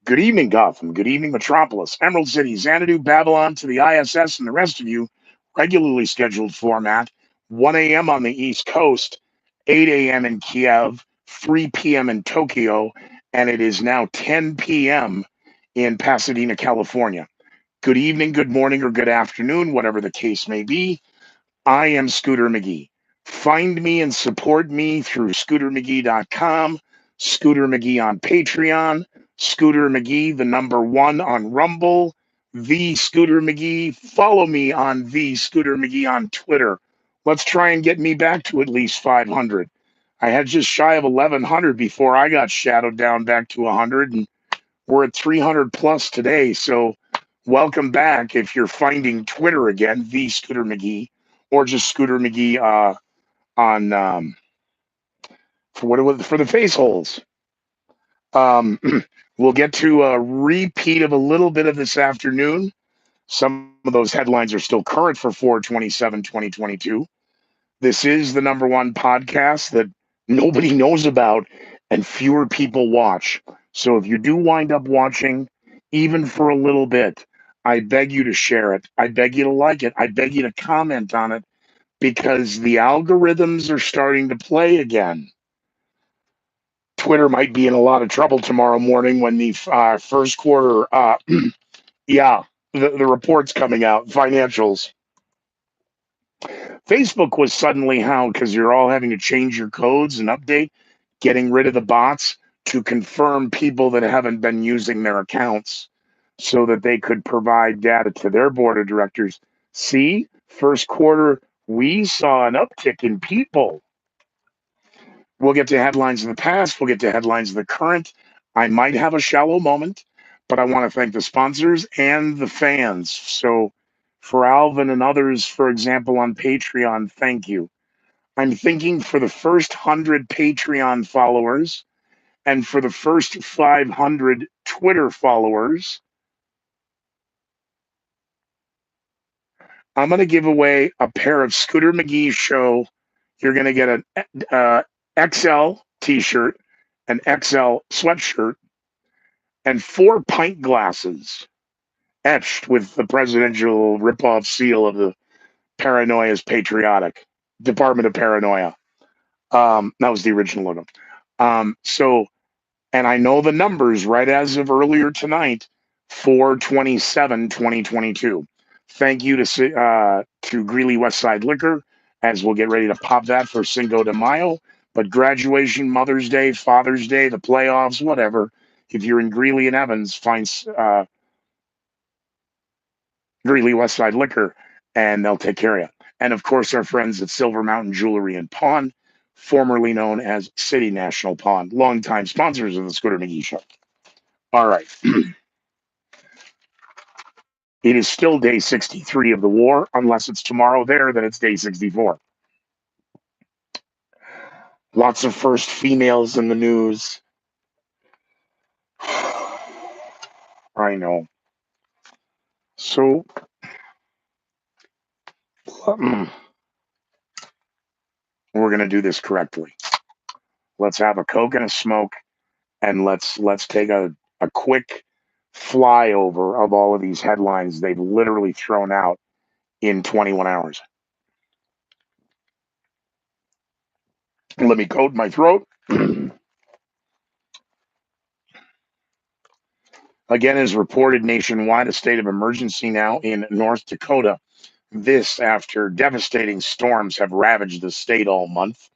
Good evening, Gotham. Good evening, Metropolis, Emerald City, Xanadu, Babylon, to the ISS, and the rest of you. Regularly scheduled format 1 a.m. on the East Coast, 8 a.m. in Kiev, 3 p.m. in Tokyo, and it is now 10 p.m. in Pasadena, California. Good evening, good morning, or good afternoon, whatever the case may be. I am Scooter McGee. Find me and support me through scootermcgee.com, Scooter McGee on Patreon, Scooter McGee, the number one on Rumble, the Scooter McGee. Follow me on the Scooter McGee on Twitter. Let's try and get me back to at least 500. I had just shy of 1100 before I got shadowed down back to 100, and we're at 300 plus today. So welcome back if you're finding Twitter again, the Scooter McGee, or just Scooter McGee on for the face holes. Um, we'll get to a repeat of a little bit of this afternoon. Some of those headlines are still current for 4/27/2022. This is the number one podcast that nobody knows about and fewer people watch. So if you do wind up watching, even for a little bit, I beg you to share it. I beg you to like it. I beg you to comment on it because the algorithms are starting to play again. Twitter might be in a lot of trouble tomorrow morning when the first quarter, yeah, the report's coming out, financials. Facebook was suddenly how, because you're all having to change your codes and update, getting rid of the bots to confirm people that haven't been using their accounts so that they could provide data to their board of directors. See, first quarter, we saw an uptick in people. We'll get to headlines of the past. We'll get to headlines of the current. I might have a shallow moment, but I want to thank the sponsors and the fans. So, for Alvin and others, for example, on Patreon, thank you. I'm thinking for the first 100 Patreon followers and for the first 500 Twitter followers, I'm going to give away a pair of Scooter McGee show. You're going to get an XL t shirt, an XL sweatshirt, and 4 pint glasses etched with the presidential ripoff seal of the Paranoia's Patriotic Department of Paranoia. That was the original logo. So, and I know the numbers right as of earlier tonight, 4/27/2022. Thank you to Greeley Westside Liquor, as we'll get ready to pop that for Cinco de Mayo. But graduation, Mother's Day, Father's Day, the playoffs, whatever. If you're in Greeley and Evans, find Greeley Westside Liquor, and they'll take care of you. And of course, our friends at Silver Mountain Jewelry and Pawn, formerly known as City National Pawn, longtime sponsors of the Scooter McGee Show. All right. It is still day 63 of the war, unless it's tomorrow there, then it's day 64. Lots of first females in the news. I know. So, we're going to do this correctly. Let's have a Coke and a smoke, and let's take a quick flyover of all of these headlines they've literally thrown out in 21 hours. Let me coat my throat. Again, as reported nationwide, a state of emergency now in North Dakota. This after devastating storms have ravaged the state all month.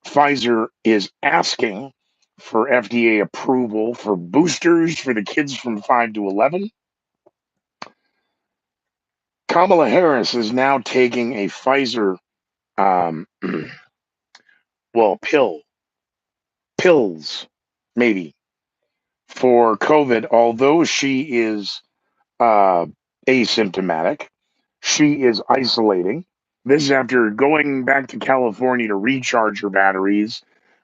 Pfizer is asking for FDA approval for boosters for the kids from 5 to 11. Kamala Harris is now taking a Pfizer, pills, maybe, for COVID, although she is asymptomatic. She is isolating. This is after going back to California to recharge her batteries.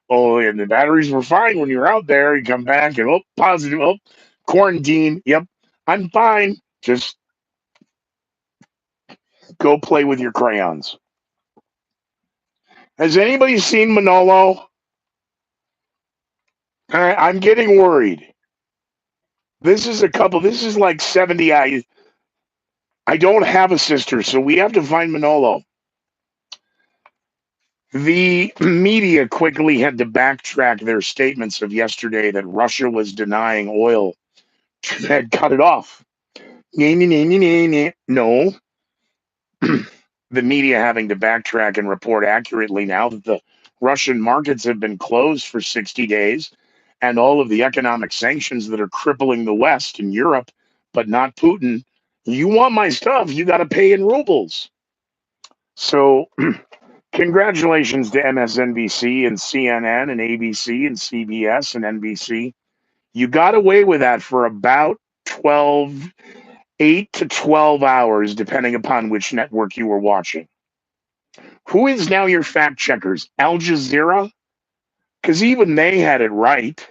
Oh, and the batteries were fine when you were out there. You come back and, positive. Oh, quarantine. Yep, I'm fine. Just go play with your crayons. Has anybody seen Manolo? I'm getting worried. This is like 70. I don't have a sister, so we have to find Manolo. The media quickly had to backtrack their statements of yesterday that Russia was denying oil, had cut it off. No, the media having to backtrack and report accurately now that the Russian markets have been closed for 60 days and all of the economic sanctions that are crippling the West and Europe, but not Putin. You want my stuff, you got to pay in rubles. So, congratulations to MSNBC and CNN and ABC and CBS and NBC. You got away with that for about 12, 8 to 12 hours, depending upon which network you were watching. Who is now your fact checkers? Al Jazeera? Because even they had it right.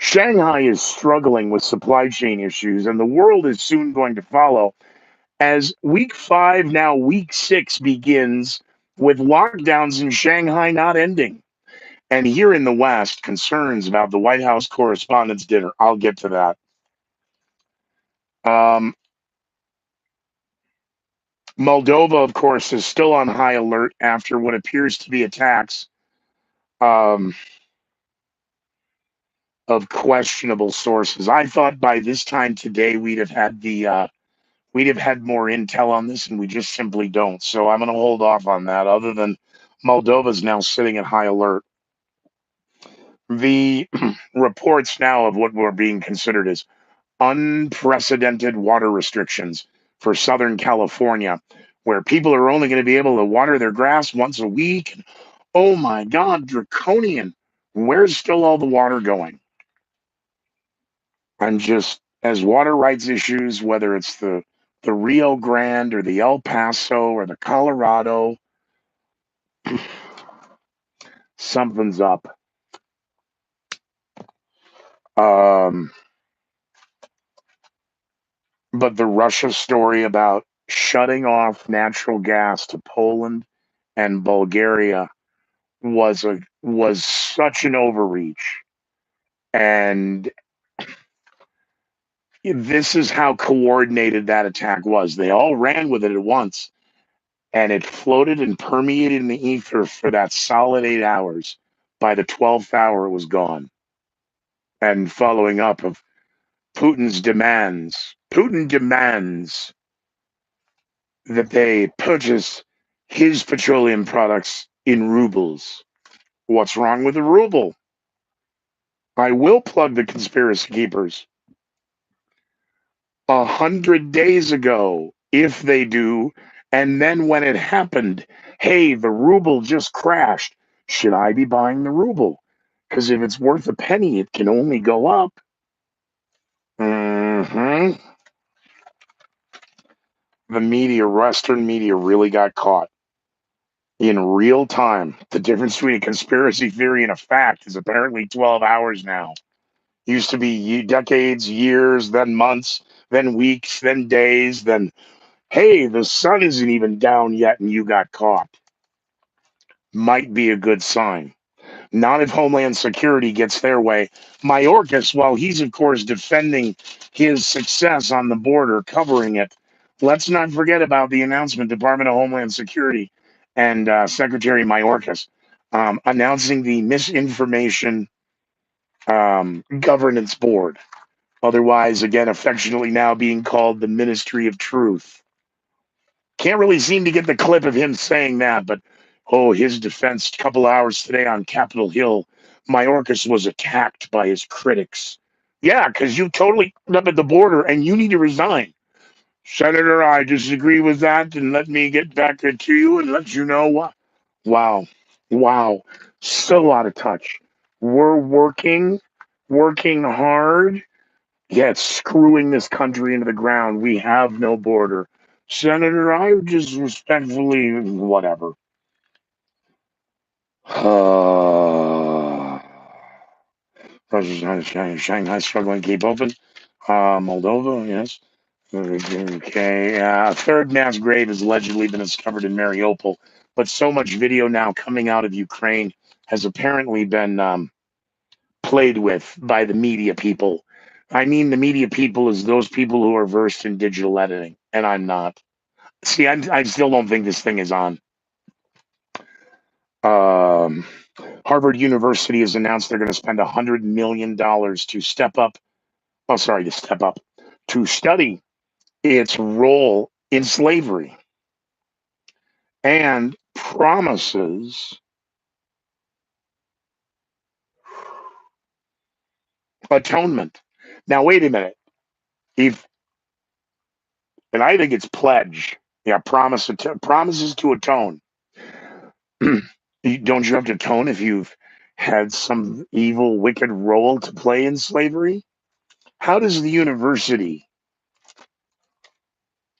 Shanghai is struggling with supply chain issues, and the world is soon going to follow as week 5, now week 6 begins with lockdowns in Shanghai not ending. And here in the West, concerns about the White House Correspondents' Dinner. I'll get to that. Um, Moldova, of course, is still on high alert after what appears to be attacks um, of questionable sources. I thought by this time today we'd have had more intel on this, and we just simply don't. So I'm going to hold off on that. Other than Moldova's now sitting at high alert. The reports now of what were being considered as unprecedented water restrictions for Southern California, where people are only going to be able to water their grass once a week. Oh my God, draconian. Where's still all the water going? I'm just, as water rights issues, whether it's the Rio Grande or the El Paso or the Colorado, something's up. Um, but the Russia story about shutting off natural gas to Poland and Bulgaria was such an overreach. And this is how coordinated that attack was. They all ran with it at once, and it floated and permeated in the ether for that solid 8 hours. By the 12th hour, it was gone. And following up of Putin demands that they purchase his petroleum products in rubles. What's wrong with the ruble? I will plug the conspiracy keepers. 100 days ago, if they do, and then when it happened, hey, the ruble just crashed. Should I be buying the ruble? Because if it's worth a penny, it can only go up. hmm The media, Western media, really got caught in real time. The difference between a conspiracy theory and a fact is apparently 12 hours now. Used to be decades, years, then months, then weeks, then days, then, hey, the sun isn't even down yet and you got caught. Might be a good sign. Not if Homeland Security gets their way. Mayorkas, while he's, of course, defending his success on the border, covering it, let's not forget about the announcement, Department of Homeland Security and Secretary Mayorkas announcing the Misinformation Governance Board, otherwise, again, affectionately now being called the Ministry of Truth. Can't really seem to get the clip of him saying that, but oh, his defense a couple hours today on Capitol Hill. Mayorkas was attacked by his critics. Yeah, because you totally up at the border and you need to resign. Senator, I disagree with that, and let me get back to you and let you know what. Wow. Wow. So out of touch. We're working hard. Yeah, it's screwing this country into the ground. We have no border. Senator, I just respectfully, whatever. Shanghai struggling to keep open. Moldova, yes. Okay. A third mass grave has allegedly been discovered in Mariupol, but so much video now coming out of Ukraine has apparently been played with by the media people. I mean, the media people is those people who are versed in digital editing, and I'm not. See, I still don't think this thing is on. Um, Harvard University has announced they're going to spend $100 million to step up. Oh, sorry, to step up to study its role in slavery and promises atonement. Now, wait a minute. If and I think it's pledge. Yeah, promises to atone. Don't you have to atone if you've had some evil, wicked role to play in slavery? How does the university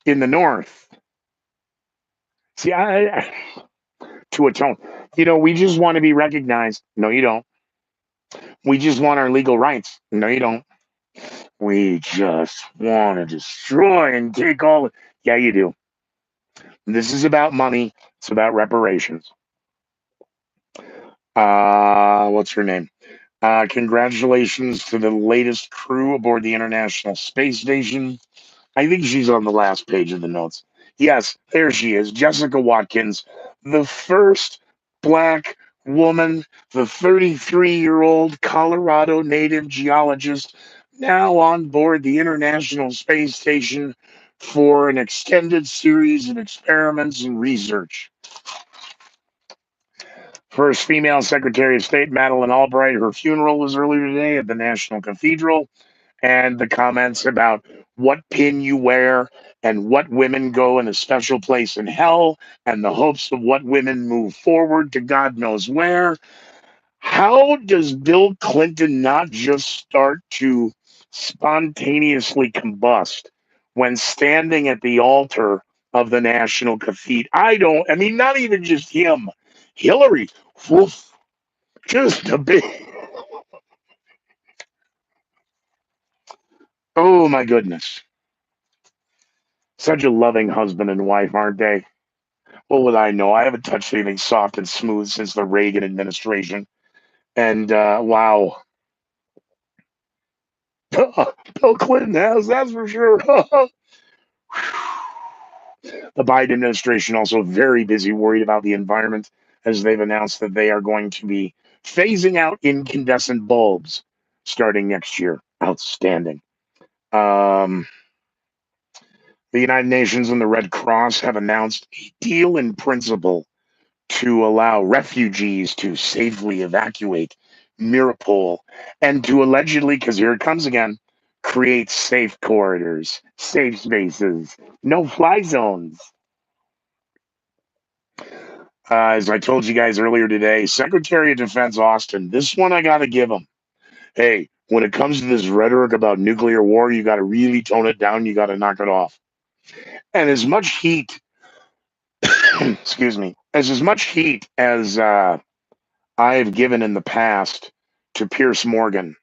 in the North see? To atone. We just want to be recognized. No, you don't. We just want our legal rights. No, you don't. We just want to destroy and take all. Yeah, you do. This is about money. It's about reparations. What's her name? Congratulations to the latest crew aboard the International Space Station. I think she's on the last page of the notes. Yes, there she is, Jessica Watkins, the first black woman, the 33-year-old Colorado native geologist, now on board the International Space Station for an extended series of experiments and research. First female Secretary of State, Madeleine Albright, her funeral was earlier today at the National Cathedral. And the comments about what pin you wear and what women go in a special place in hell and the hopes of what women move forward to God knows where. How does Bill Clinton not just start to spontaneously combust when standing at the altar of the National Cathedral? I mean, not even just him. Hillary, woof, just a bit. Oh my goodness. Such a loving husband and wife, aren't they? What would I know? I haven't touched anything soft and smooth since the Reagan administration. And wow, Bill Clinton has, that's for sure. The Biden administration also very busy worried about the environment as they've announced that they are going to be phasing out incandescent bulbs starting next year. Outstanding. Um, the United Nations and the Red Cross have announced a deal in principle to allow refugees to safely evacuate Mirapol and to allegedly, because here it comes again, create safe corridors, safe spaces, no fly zones. As I told you guys earlier today, Secretary of Defense Austin, this one I got to give him. Hey, when it comes to this rhetoric about nuclear war, you got to really tone it down. You got to knock it off. And as much heat, excuse me, as much heat as I have given in the past to Pierce Morgan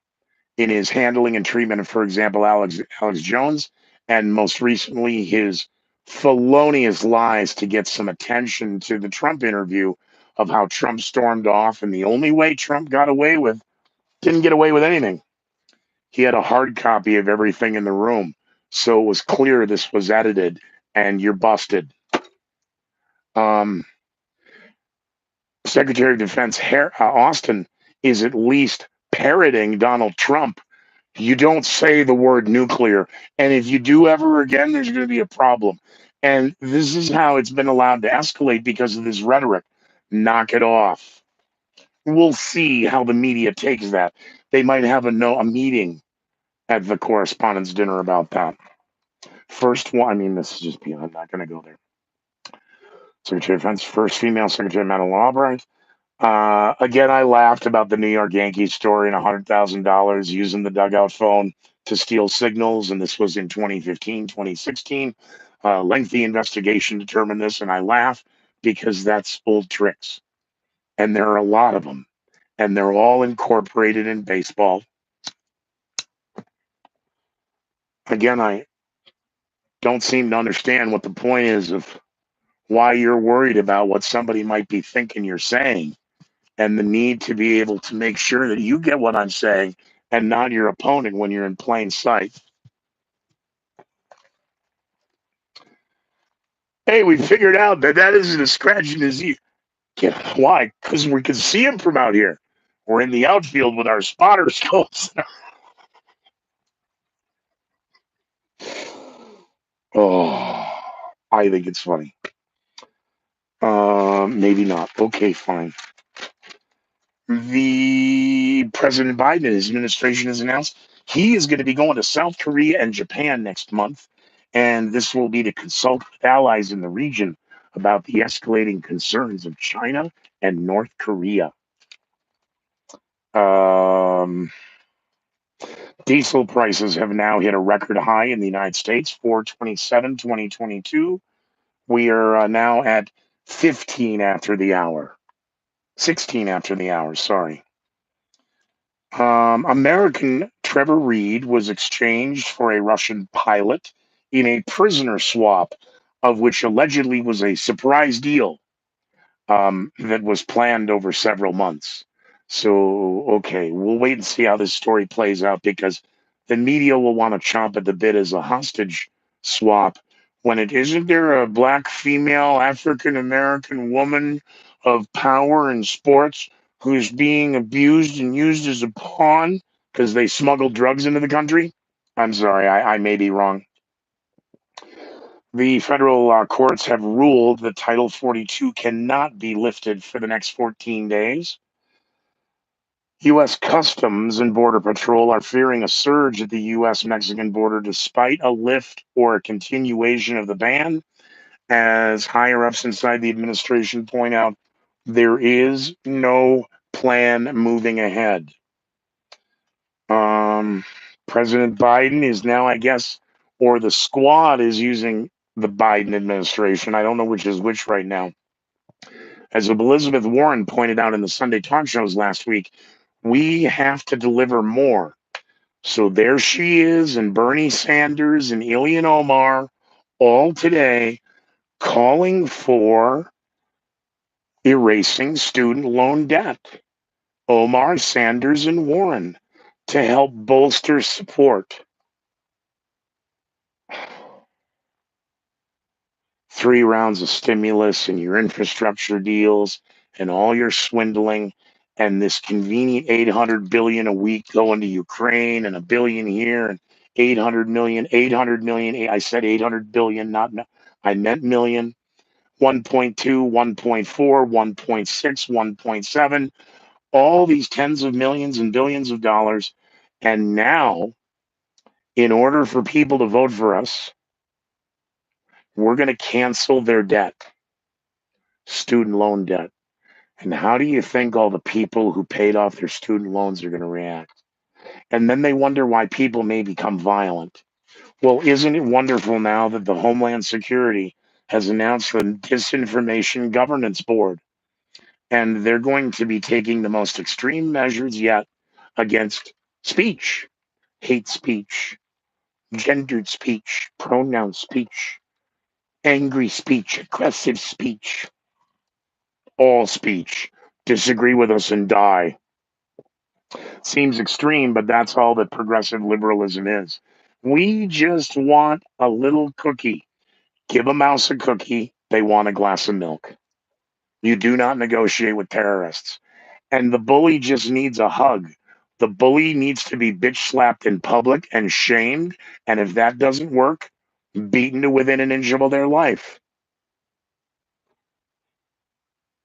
in his handling and treatment of, for example, Alex Jones, and most recently his felonious lies to get some attention to the Trump interview of how Trump stormed off, and the only way Trump didn't get away with anything. He had a hard copy of everything in the room, so it was clear this was edited, and you're busted. Um, Secretary of Defense Austin is at least parroting Donald Trump. You don't say the word nuclear. And if you do ever again, there's going to be a problem. And this is how it's been allowed to escalate because of this rhetoric. Knock it off. We'll see how the media takes that. They might have a meeting at the correspondence dinner about that. First one, I mean, this is just beyond, I'm not going to go there. Secretary of Defense, first female Secretary Madeleine Albright. Again, I laughed about the New York Yankees story and $100,000 using the dugout phone to steal signals. And this was in 2015, 2016. Lengthy investigation determined this. And I laugh because that's old tricks. And there are a lot of them. And they're all incorporated in baseball. Again, I don't seem to understand what the point is of why you're worried about what somebody might be thinking you're saying. and the need to be able to make sure that you get what I'm saying and not your opponent when you're in plain sight. Hey, we figured out that that isn't a scratch in his ear. Why? Because we can see him from out here. We're in the outfield with our spotter scopes. Oh, I think it's funny. Maybe not. Okay, fine. The President Biden and his administration has announced he is going to be going to South Korea and Japan next month, and this will be to consult with allies in the region about the escalating concerns of China and North Korea. Um, Diesel prices have now hit a record high in the United States, 427, 2022. We are now at 15 after the hour, 16 after the hour, sorry. American Trevor Reed was exchanged for a Russian pilot in a prisoner swap, of which allegedly was a surprise deal that was planned over several months. So, okay, we'll wait and see how this story plays out because the media will want to chomp at the bit as a hostage swap when it isn't there a black female African American woman of power in sports who's being abused and used as a pawn because they smuggled drugs into the country? I'm sorry, I may be wrong. The federal courts have ruled that Title 42 cannot be lifted for the next 14 days. U.S. Customs and Border Patrol are fearing a surge at the U.S. Mexican border despite a lift or a continuation of the ban. As higher ups inside the administration point out, there is no plan moving ahead. Um, President Biden is now, I guess, or the squad is using the Biden administration. I don't know which is which right now. As Elizabeth Warren pointed out in the Sunday talk shows last week, we have to deliver more. So there she is, and Bernie Sanders and Ilhan Omar, all today calling for erasing student loan debt. Omar, Sanders, and Warren to help bolster support. 3 rounds of stimulus and your infrastructure deals and all your swindling and this convenient 800 billion a week going to Ukraine and a billion here and 800 million. I said 800 billion, not I meant million. 1.2, 1.4, 1.6, 1.7, all these tens of millions and billions of dollars. And now, in order for people to vote for us, we're going to cancel their debt, student loan debt. And how do you think all the people who paid off their student loans are going to react? And then they wonder why people may become violent. Well, isn't it wonderful now that the Homeland Security has announced the Disinformation Governance Board? And they're going to be taking the most extreme measures yet against speech, hate speech, gendered speech, pronoun speech, angry speech, aggressive speech, all speech. Disagree with us and die. Seems extreme, but that's all that progressive liberalism is. We just want a little cookie. Give a mouse a cookie, they want a glass of milk. You do not negotiate with terrorists. And the bully just needs a hug. The bully needs to be bitch slapped in public and shamed. And if that doesn't work, beaten to within an inch of their life.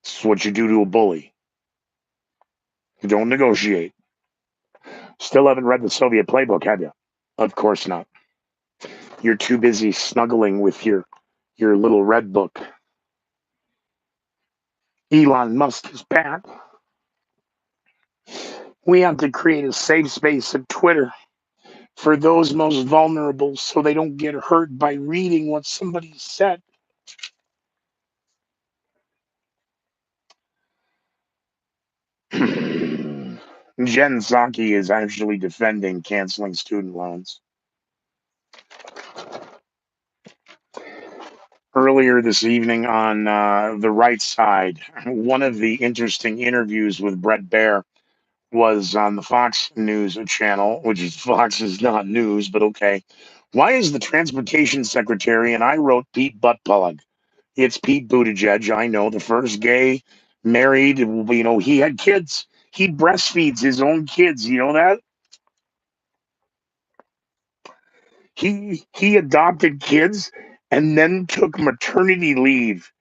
It's what you do to a bully. You don't negotiate. Still haven't read the Soviet playbook, have you? Of course not. You're too busy snuggling with your little red book. Elon Musk is bad. We have to create a safe space at Twitter for those most vulnerable so they don't get hurt by reading what somebody said. Jen Psaki is actually defending canceling student loans. Earlier this evening on the right side, one of the interesting interviews with Brett Baer was on the Fox News channel, which is Fox is not news, but okay. Why is the transportation secretary, and I wrote Pete Buttplug. It's Pete Buttigieg. I know, the first gay married, he had kids. He breastfeeds his own kids. You know that? He adopted kids and then took maternity leave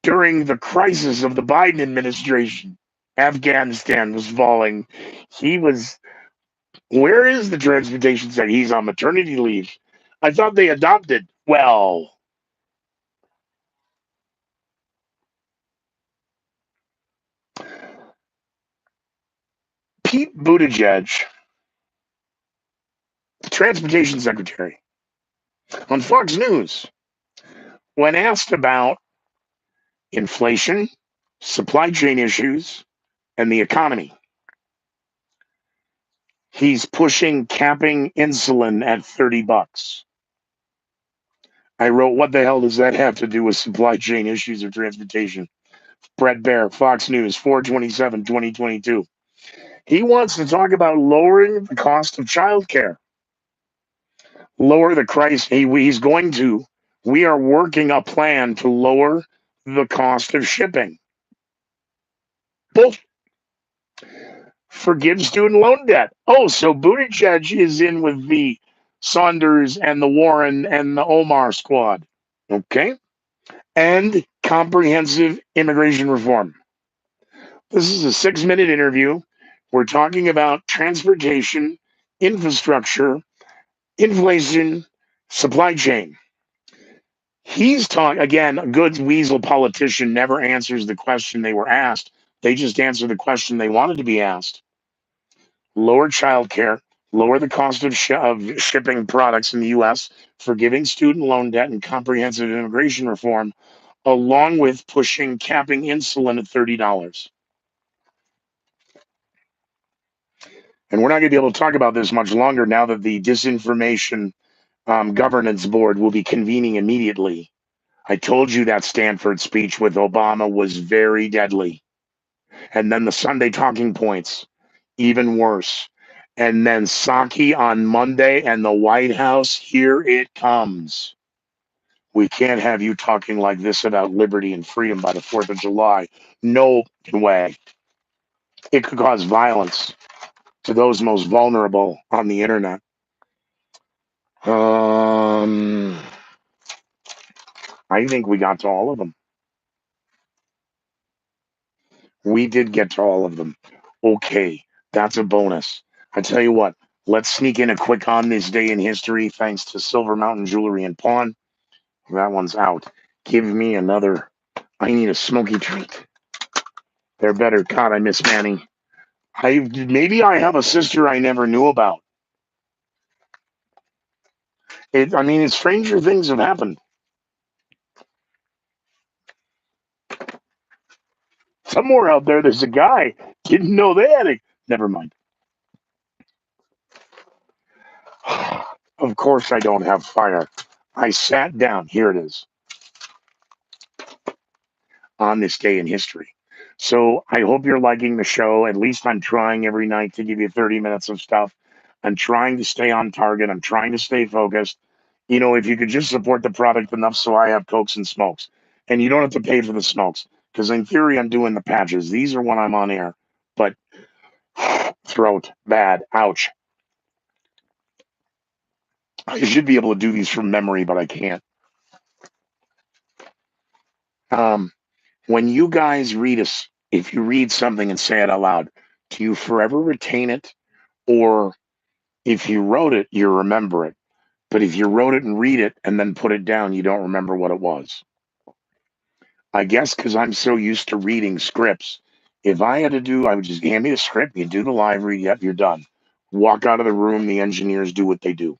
during the crisis of the Biden administration. Afghanistan was falling. He was, where is the transportation sector? He's on maternity leave. I thought they adopted. Well, Pete Buttigieg, the transportation secretary, on Fox News, when asked about inflation, supply chain issues, and the economy, he's pushing capping insulin at $30. I wrote, what the hell does that have to do with supply chain issues or transportation? Brett Baer, Fox News, 4/27, 2022. He wants to talk about lowering the cost of childcare, lower the price. He's going to. We are working a plan to lower the cost of shipping. Both forgive student loan debt. Oh, so Buttigieg is in with the Saunders and the Warren and the Omar squad. Okay. And comprehensive immigration reform. This is a 6-minute interview. We're talking about transportation, infrastructure, inflation, supply chain. He's talking, again, a good weasel politician never answers the question they were asked. They just answer the question they wanted to be asked. Lower childcare, lower the cost of shipping products in the U.S., forgiving student loan debt, and comprehensive immigration reform, along with pushing capping insulin at $30. And we're not going to be able to talk about this much longer now that the Disinformation Governance Board will be convening immediately. I told you that Stanford speech with Obama was very deadly. And then the Sunday talking points, even worse. And then Psaki on Monday and the White House, here it comes. We can't have you talking like this about liberty and freedom by the 4th of July. No way. It could cause violence to those most vulnerable on the internet. I think we got to all of them. We did get to all of them. Okay, that's a bonus. I tell you what, let's sneak in a quick on this day in history thanks to Silver Mountain Jewelry and Pawn. That one's out. Give me another. I need a smoky treat. They're better. God, I miss Manny. Maybe I have a sister I never knew about. Stranger things have happened. Somewhere out there, there's a guy. Didn't know they had it. Never mind. Of course, I don't have fire. I sat down. Here it is. On this day in history. So I hope you're liking the show. At least I'm trying every night to give you 30 minutes of stuff. I'm trying to stay on target. I'm trying to stay focused. If you could just support the product enough so I have Cokes and smokes. And you don't have to pay for the smokes. Because in theory, I'm doing the patches. These are when I'm on air. But throat, bad, ouch. I should be able to do these from memory, but I can't. When you guys read us, if you read something and say it out loud, do you forever retain it? Or if you wrote it, you remember it. But if you wrote it and read it and then put it down, you don't remember what it was. I guess because I'm so used to reading scripts. If I had to do, I would just hand me the script, you do the live read, yep, you're done. Walk out of the room, the engineers do what they do.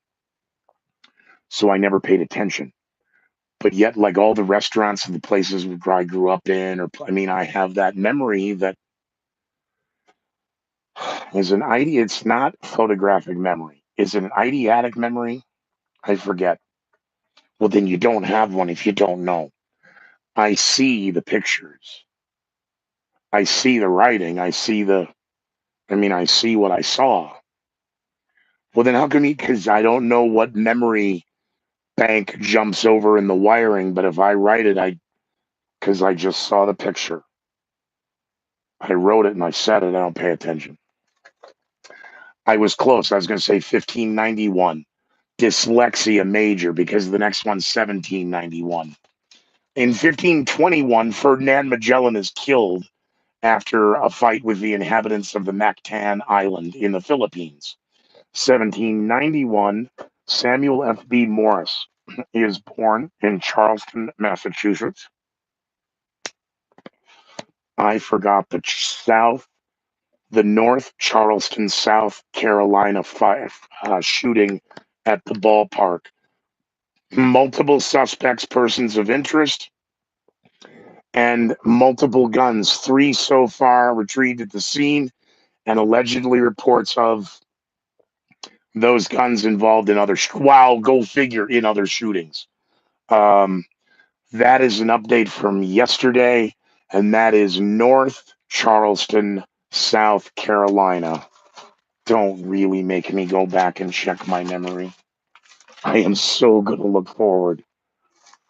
So I never paid attention. But yet, like all the restaurants and the places where I grew up in, I have that memory that is an idea. It's not photographic memory. Is it an eidetic memory? I forget. Well, then you don't have one if you don't know. I see the pictures. I see the writing. I see what I saw. Well, then how come because I don't know what memory bank jumps over in the wiring, but if I write it, because I just saw the picture. I wrote it and I said it. I don't pay attention. I was close. I was going to say 1591. Dyslexia major because the next one's 1791. In 1521, Ferdinand Magellan is killed after a fight with the inhabitants of the Mactan Island in the Philippines. 1791, Samuel F.B. Morse is born in Charleston, Massachusetts. I forgot the North Charleston, South Carolina shooting at the ballpark. Multiple suspects, persons of interest, and multiple guns. 3 so far retrieved at the scene, and allegedly reports of those guns involved in wow, go figure, in other shootings. Um, that is an update from yesterday, and that is North Charleston, South Carolina. Don't really make me go back and check my memory. I am so going to look forward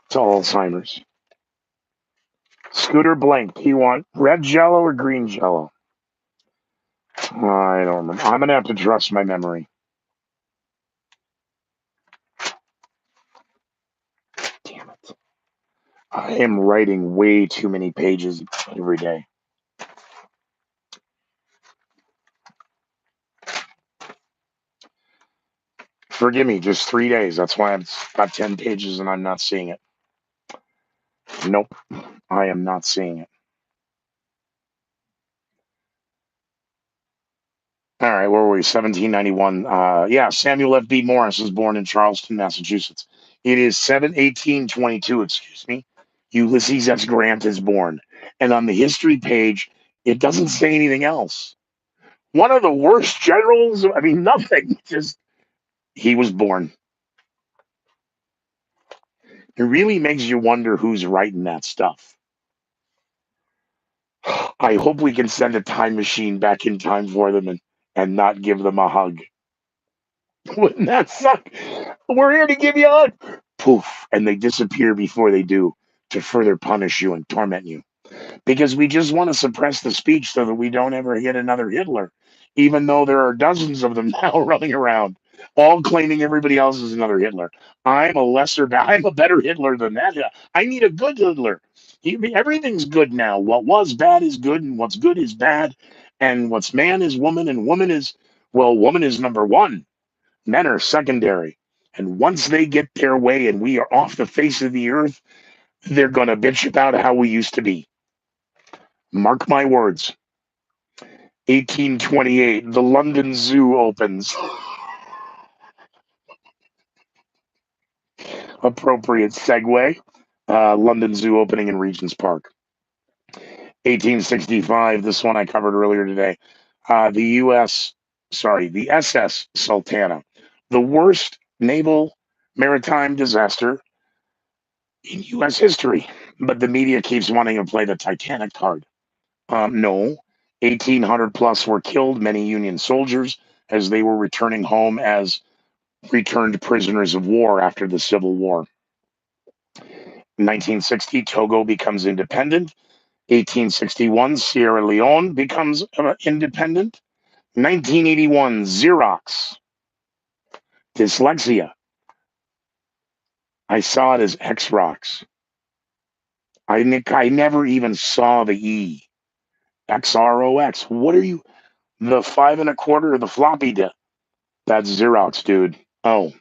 to Alzheimer's. Scooter blank. Do you want red jello or green jello? I don't remember. I'm going to have to trust my memory. Damn it. I am writing way too many pages every day. Forgive me, just 3 days. That's why I've got 10 pages and I'm not seeing it. Nope, I am not seeing it. All right, where were we? 1791. Yeah, Samuel F.B. Morse was born in Charleston, Massachusetts. It is 7/18/22, excuse me. Ulysses S. Grant is born. And on the history page, it doesn't say anything else. One of the worst generals, nothing. Just, he was born. It really makes you wonder who's writing that stuff. I hope we can send a time machine back in time for them and not give them a hug. Wouldn't that suck? We're here to give you a hug. Poof, and they disappear before they do to further punish you and torment you. Because we just want to suppress the speech so that we don't ever hit another Hitler, even though there are dozens of them now running around, all claiming everybody else is another Hitler. I'm a better Hitler than that. I need a good Hitler. Everything's good now. What was bad is good, and what's good is bad, and what's man is woman, and woman is number one. Men are secondary. And once they get their way and we are off the face of the earth, they're going to bitch about how we used to be. Mark my words. 1828, the London Zoo opens. Appropriate segue. London Zoo opening in Regent's Park. 1865, this one I covered earlier today. The SS Sultana, the worst naval maritime disaster in U.S. history. But the media keeps wanting to play the Titanic card. No, 1,800 plus were killed, many Union soldiers, as they were returning home as returned prisoners of war after the Civil War. 1960, Togo becomes independent. 1861, Sierra Leone becomes independent. 1981, Xerox. Dyslexia. I saw it as Xrox. I never even saw the E. XROX. What are you? The 5 1/4 or the floppy disk? That's Xerox, dude. Oh,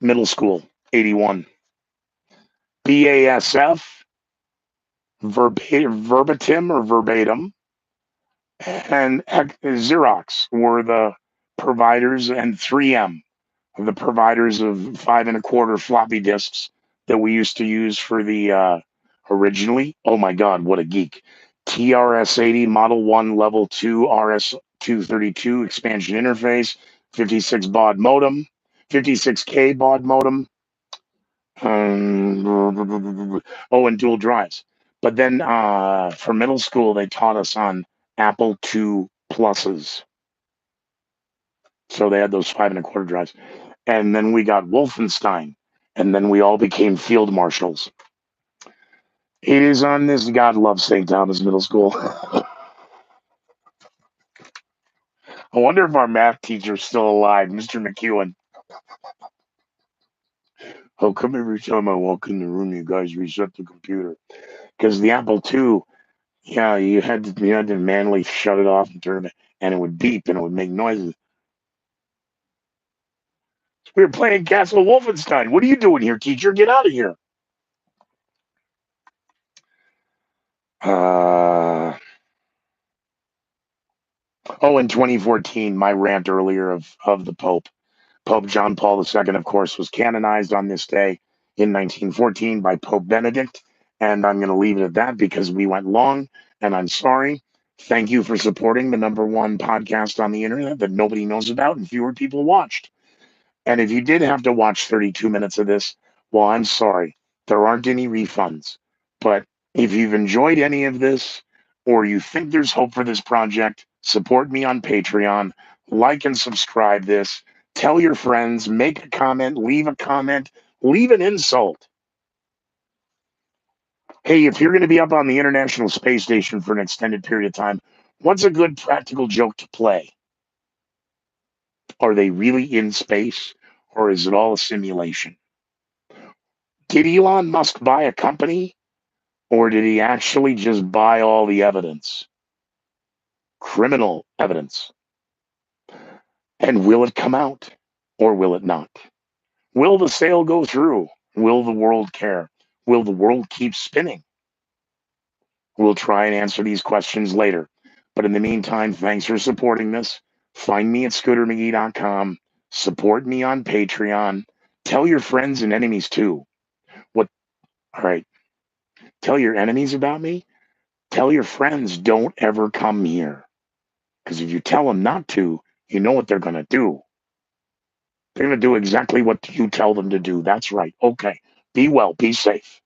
middle school, 81. BASF, verbatim or verbatim, and Xerox were the providers, and 3M, the providers of 5 1/4 floppy disks that we used to use for the originally. Oh my God, what a geek. TRS-80, Model 1, Level 2, RS-232 expansion interface, 56 baud modem, 56K baud modem. Oh, and dual drives. But then for middle school, they taught us on Apple II pluses. So they had those 5 1/4 drives. And then we got Wolfenstein. And then we all became field marshals. It is on this God loves St. Thomas Middle School. I wonder if our math teacher's still alive, Mr. McEwen. How come every time I walk in the room, you guys reset the computer? Because the Apple II, yeah, you had to manually shut it off and turn it, and it would beep and it would make noises. We were playing Castle Wolfenstein. What are you doing here, teacher? Get out of here. Uh, in 2014, my rant earlier of the Pope. Pope John Paul II, of course, was canonized on this day in 1914 by Pope Benedict. And I'm going to leave it at that because we went long, and I'm sorry. Thank you for supporting the #1 podcast on the internet that nobody knows about and fewer people watched. And if you did have to watch 32 minutes of this, well, I'm sorry. There aren't any refunds. But if you've enjoyed any of this, or you think there's hope for this project, support me on Patreon, like and subscribe this, tell your friends, make a comment, leave an insult. Hey, if you're going to be up on the International Space Station for an extended period of time, what's a good practical joke to play? Are they really in space, or is it all a simulation? Did Elon Musk buy a company, or did he actually just buy all the evidence? Criminal evidence. And will it come out, or will it not? Will the sale go through? Will the world care? Will the world keep spinning? We'll try and answer these questions later. But in the meantime, thanks for supporting this. Find me at scootermcgee.com. Support me on Patreon. Tell your friends and enemies too. What? All right. Tell your enemies about me. Tell your friends don't ever come here. Because if you tell them not to, you know what they're going to do. They're going to do exactly what you tell them to do. That's right. Okay. Be well. Be safe.